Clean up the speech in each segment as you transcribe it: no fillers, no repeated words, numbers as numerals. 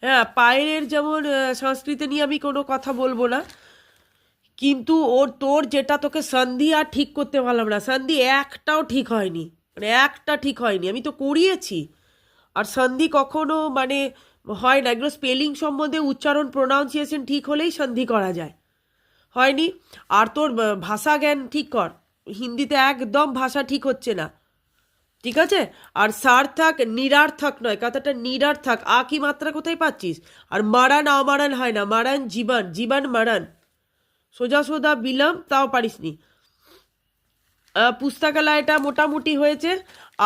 হ্যাঁ, পায়েলের যেমন সংস্কৃতি নিয়ে আমি কোনো কথা বলবো না, কিন্তু তোর যেটা তোকে সন্ধি আর ঠিক করতে পারলাম না, সন্ধি একটাও ঠিক হয়নি, মানে একটা ঠিক হয়নি, আমি তো করিয়েছি। আর সন্ধি কখনো মানে হয় না, এগুলো স্পেলিং সম্বন্ধে উচ্চারণ প্রোনাউন্সিয়েশন ঠিক হলেই সন্ধি করা যায়, হয়নি। আর তোর ভাষা জ্ঞান ঠিক কর, হিন্দিতে একদম ভাষা ঠিক হচ্ছে না, ঠিক আছে। আর সার্থক নিরার্থক নয়, কথাটা নিরার্থক, আ কি মাত্রা কোথায় পাচ্ছিস? আর মারান অমারান হয় না, মারান জীবন, জীবন মারান, সোজা সোজা বিলম তাও পারিসনি। পুস্তকালয়টা মোটামুটি হয়েছে।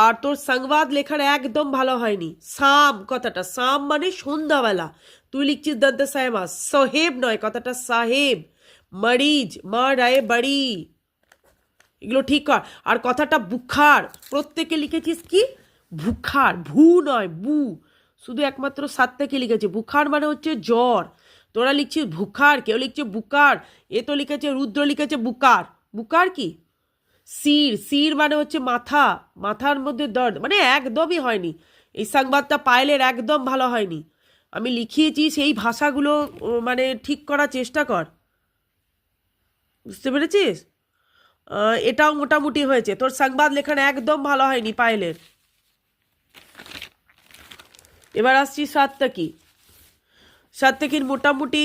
আর তোর সংবাদ লেখার একদম ভালো হয়নি, সাম কথাটা, সাম মানে সন্ধ্যাবেলা, তুই লিখছিস দন্ত সাহেবা, সাহেব নয়, কথাটা সাহেব, মরিজ মা রায় বাড়ি, এগুলো ঠিক কর। আর কথাটা বুখার, প্রত্যেকে লিখেছিস কি বুখার, ভু নয় বু, শুধু একমাত্র সাত থেকে লিখেছে বুখার মানে হচ্ছে জ্বর, তোরা লিখছিস বুখার, কেউ লিখছে বুকার, এ তো লিখেছে রুদ্র লিখেছে বুকার, বুকার কি? শির, শির মানে হচ্ছে মাথা, মাথার মধ্যে দর্দ, মানে একদমই হয়নি। এই সংবাদটা পায়েলের একদম ভালো হয়নি, আমি লিখিয়েছি সেই ভাষাগুলো মানে ঠিক করার চেষ্টা কর, বুঝতে পেরেছিস? এটাও মোটামুটি হয়েছে, তোর সংবাদ লেখানো একদম ভালো হয়নি পায়েলের। এবার আসছি সাতটাকি, সাতটাকির মোটামুটি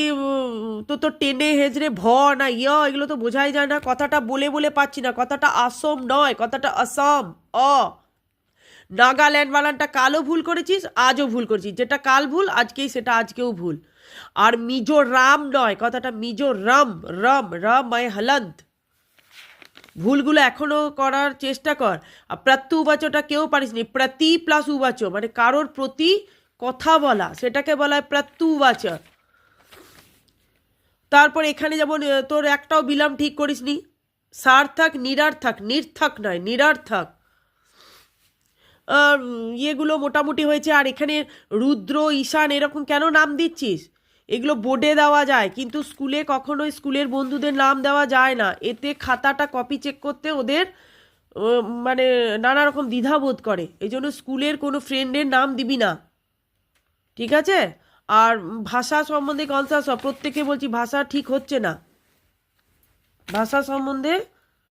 তো তোর টেনে হেজড়ে ভ না এগুলো তো বোঝাই যায় না, কথাটা বলে বলে পাচ্ছি না, কথাটা আসম নয়, কথাটা আসাম, অ, নাগাল্যান্ড বানানটা কালও ভুল করেছিস, আজও ভুল করেছিস, যেটা কাল ভুল আজকেই সেটা আজকেও ভুল। আর মিজোরাম নয়, কথাটা মিজোরাম, রম রম মায় হলন্ত, ভুলগুলো এখনো করার চেষ্টা কর। আর প্রত্যু উবাচটা কেউ পারিসনি, প্রতি প্লাস উবাচ মানে কারোর প্রতি কথা বলা, সেটাকে বলা হয় প্রত্যু উবাচ। তারপর এখানে যেমন তোর একটাও বিলাম ঠিক করিসনি, সার্থক নিরার্থক, নির্থক নয় নিরার্থক, ইয়েগুলো মোটামুটি হয়েছে। আর এখানে রুদ্র ঈশান এরকম কেন নাম দিচ্ছিস? এগুলো বোর্ডে দেওয়া যায়, কিন্তু স্কুলে কখনোই স্কুলের বন্ধুদের নাম দেওয়া যায় না, এতে খাতাটা কপি চেক করতে ওদের মানে নানা রকম দ্বিধাবোধ করে, এই জন্য স্কুলের কোনো ফ্রেন্ডের নাম দিবি না, ঠিক আছে? আর ভাষা সম্বন্ধে কনসাস হ, প্রত্যেকে বলছি ভাষা ঠিক হচ্ছে না, ভাষা সম্বন্ধে